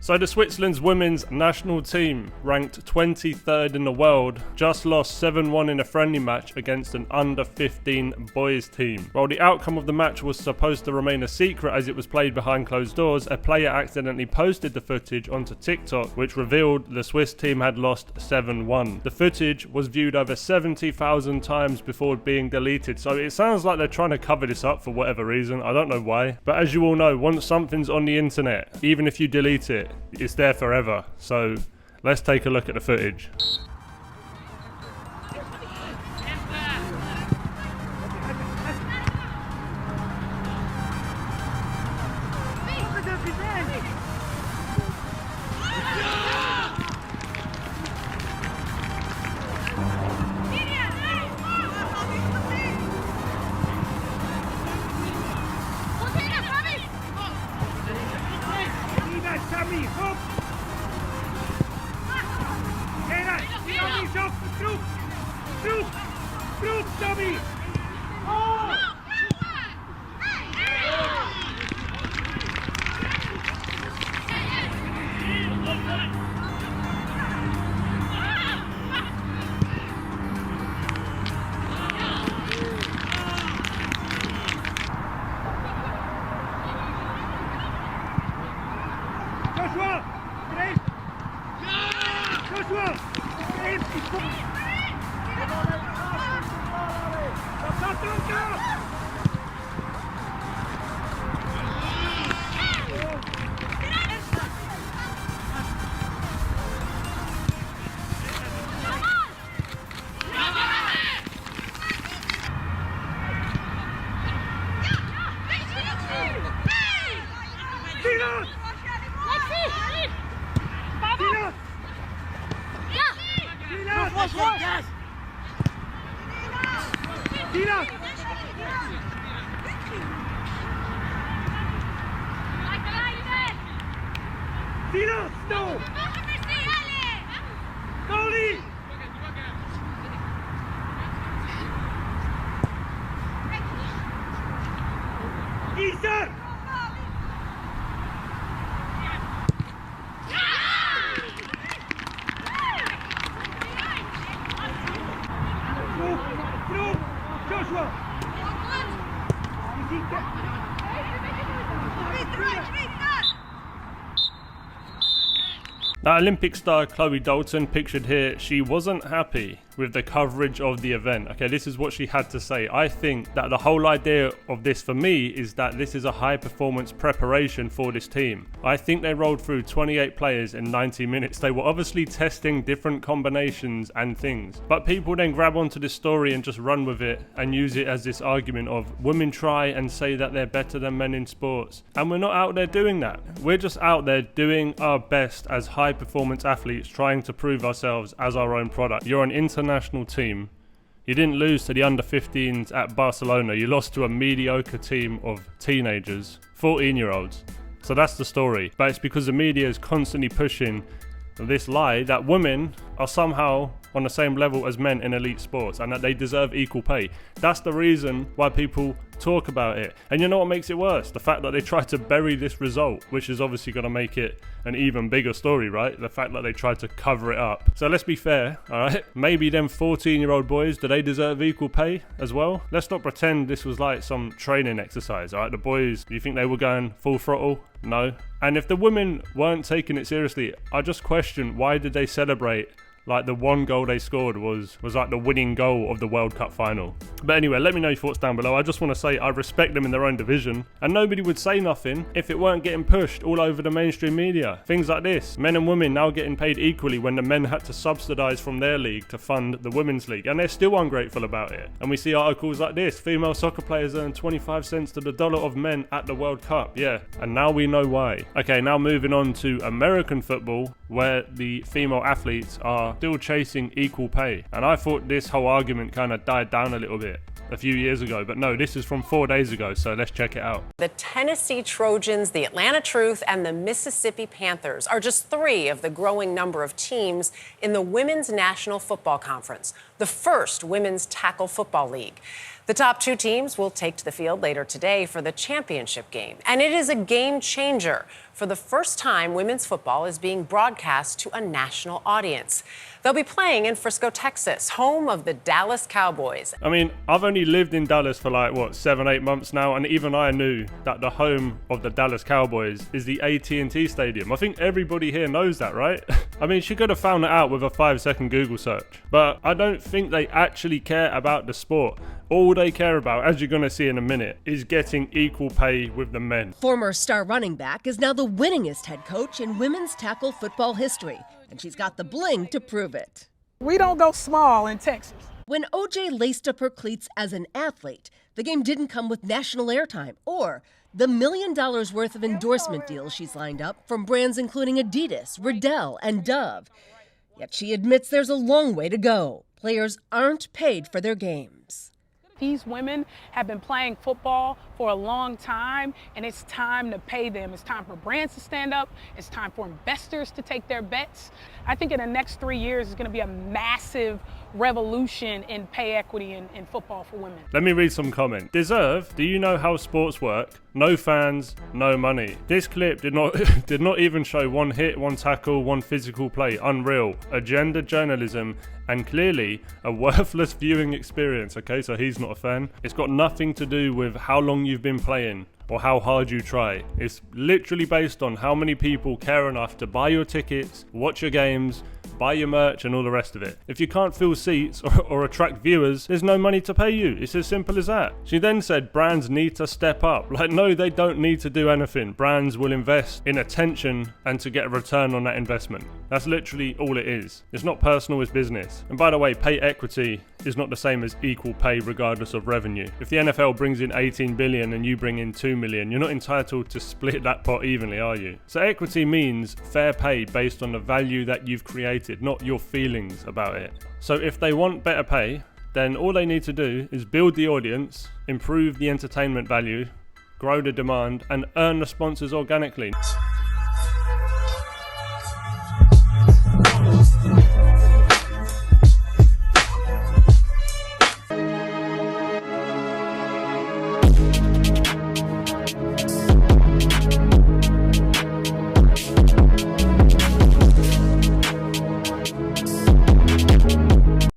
So the Switzerland's women's national team, ranked 23rd in the world, just lost 7-1 in a friendly match against an under-15 boys team. While the outcome of the match was supposed to remain a secret as it was played behind closed doors, a player accidentally posted the footage onto TikTok, which revealed the Swiss team had lost 7-1. The footage was viewed over 70,000 times before being deleted, so it sounds like they're trying to cover this up for whatever reason. I don't know why. But as you all know, once something's on the internet, even if you delete it, it's there forever. So let's take a look at the footage. Now, Olympic star Chloe Dalton, pictured here, she wasn't happy with the coverage of the event. Okay, this is what she had to say. I think that the whole idea of this for me is that this is a high performance preparation for this team. I think they rolled through 28 players in 90 minutes. They were obviously testing different combinations and things. But people then grab onto this story and just run with it and use it as this argument of women try and say that they're better than men in sports. And we're not out there doing that. We're just out there doing our best as high performance athletes, trying to prove ourselves as our own product. You're an international team. You didn't lose to the under-15s at Barcelona. You lost to a mediocre team of teenagers, 14-year-olds. So that's the story. But it's because the media is constantly pushing this lie that women are somehow on the same level as men in elite sports and that they deserve equal pay. That's the reason why people talk about it. And you know what makes it worse? The fact that they try to bury this result, which is obviously going to make it an even bigger story, right? The fact that they tried to cover it up. So let's be fair, all right? Maybe them 14-year-old boys, do they deserve equal pay as well? Let's not pretend this was like some training exercise, all right? The boys, do you think they were going full throttle? No. And if the women weren't taking it seriously, I just question, why did they celebrate like the one goal they scored was like the winning goal of the World Cup final? But anyway, let me know your thoughts down below. I just want to say I respect them in their own division, and nobody would say nothing if it weren't getting pushed all over the mainstream media. Things like this, men and women now getting paid equally when the men had to subsidise from their league to fund the women's league, and they're still ungrateful about it. And we see articles like this, female soccer players earn 25 cents to the dollar of men at the World Cup. Yeah, and now we know why. Okay, now moving on to American football, where the female athletes are still chasing equal pay. And I thought this whole argument kind of died down a little bit a few years ago, but no, this is from 4 days ago, so let's check it out. The Tennessee Trojans, the Atlanta Truth, and the Mississippi Panthers are just three of the growing number of teams in the Women's National Football Conference, the first women's tackle football league. The top two teams will take to the field later today for the championship game, and it is a game changer For the first time, women's football is being broadcast to a national audience. They'll be playing in Frisco, Texas, home of the Dallas Cowboys. I mean, I've only lived in Dallas for like, 7-8 months now, and even I knew that the home of the Dallas Cowboys is the AT&T Stadium. I think everybody here knows that, right? I mean, she could have found it out with a 5-second Google search. But I don't think they actually care about the sport. All they care about, as you're going to see in a minute, is getting equal pay with the men. Former star running back is now the winningest head coach in women's tackle football history, and she's got the bling to prove it. We don't go small in Texas. When OJ laced up her cleats as an athlete, the game didn't come with national airtime or the $1 million worth of endorsement deals she's lined up from brands including Adidas, Riddell, and Dove. Yet she admits there's a long way to go. Players aren't paid for their games. These women have been playing football for a long time, and it's time to pay them. It's time for brands to stand up. It's time for investors to take their bets. I think in the next 3 years, it's going to be a massive revolution in pay equity in football for women. Let me read some comment. Deserve, do you know how sports work? No fans, no money. This clip did not even show one hit, one tackle, one physical play. Unreal. Agenda journalism, and clearly a worthless viewing experience. Okay, so he's not a fan. It's got nothing to do with how long you've been playing or how hard you try. It's literally based on how many people care enough to buy your tickets, watch your games, buy your merch and all the rest of it. If you can't fill seats or attract viewers, there's no money to pay you. It's as simple as that. She then said brands need to step up. Like, no, they don't need to do anything. Brands will invest in attention and to get a return on that investment. That's literally all it is. It's not personal, it's business. And by the way, pay equity is not the same as equal pay regardless of revenue. If the NFL brings in 18 billion and you bring in 2 million, you're not entitled to split that pot evenly, are you? So equity means fair pay based on the value that you've created, not your feelings about it. So if they want better pay, then all they need to do is build the audience, improve the entertainment value, grow the demand, and earn the sponsors organically.